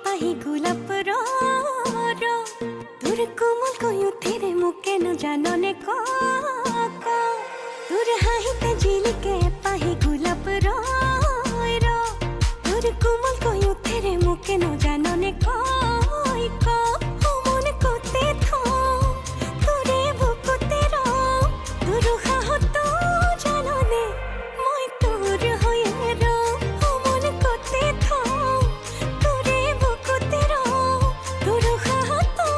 पाही गुलाब रो तुर कोमल कोयु तेरे मुके न जानने को तुर हाहिते झिली के पाही गुलाब रो तुर कोमल कोयु तेरे मुके न जानने को मन कोते थो तुरे बुकुते रो तुर हाहो तो जानने মই তোর হয়ে रो मन कोते थो तुरे बुकुते रो तुर हाहो तो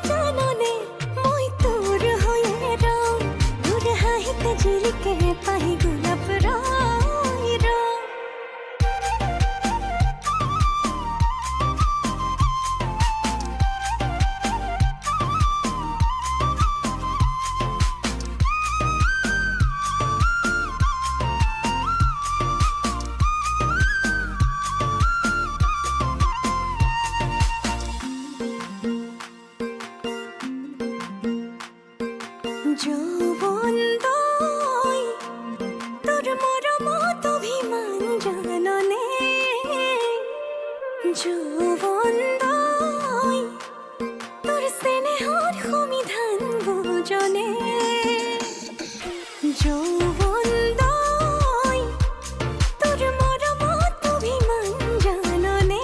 जानने মই তোর হয়ে रो तुर हाहिते झिली के पाही गुलाब रो যৌবন দই তোর মরমত অভিমান জাননে যৌবন দই তোর স্নেহর সমিধান বুঝনে যৌবন দই তোর মরমত অভিমান জাননে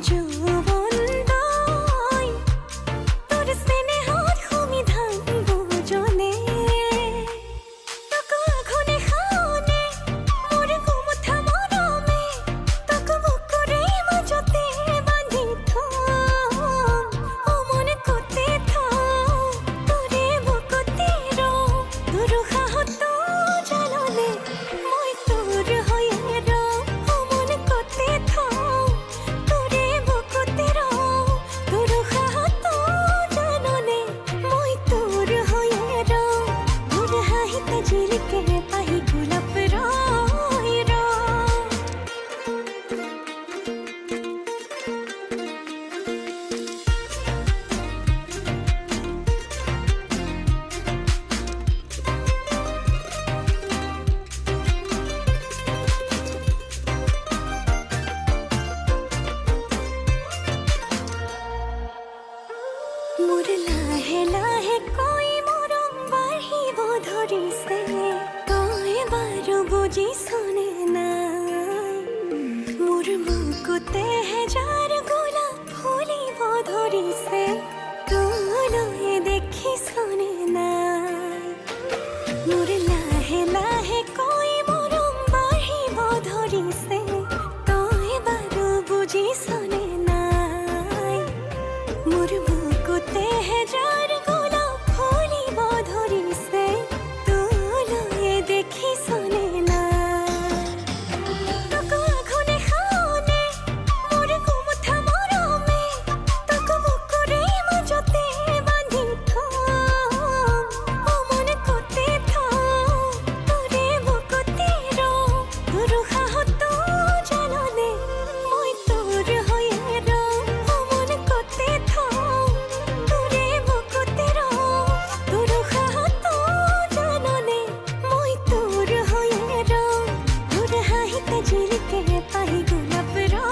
যৌবন দই তোর স্নেহর मोर लाहे लाहे कोई मोरम बाढ़िब धरिसे तोय बारो बुझी सुने ना मोर बुकुते जार गोलाप फुलिब धरिसे तोलए देखी सुने ना मोर लाहे लाहे कोई मोरम बाढ़िब धरिसे तोय बारो बुझी सुने ना मोर बुकुते जार गोलाप फुलिब धरिसे तोलए देखी सुने ना तको आखने खाने मोर कुमुथा मरमे तको बुकुरे मजते बांधि थो मन कोते थो तोरे बुकुते रो तुर हाहो तो जानने মই তোর হয়ে रो मन कोते थो तुरे बुकुते रो तुर हाहो तो जानने মই তোর হয়ে रो तुर हाहिते झिली के पाही गुलाब रो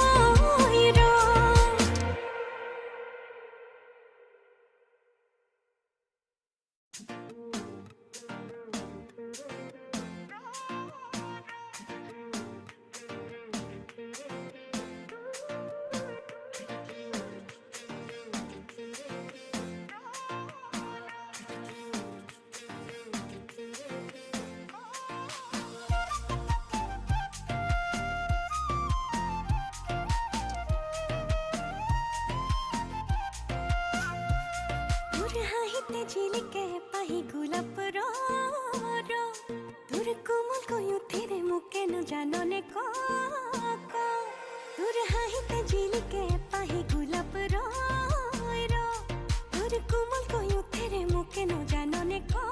तुर हाहिते झिली के पाही गुलाब रो तुर कोमल कोयु तेरे मुके न जानने को तुर हाहिते झिली के पाही गुलाब रो तुर कोमल कोयु तेरे मुके न जानने को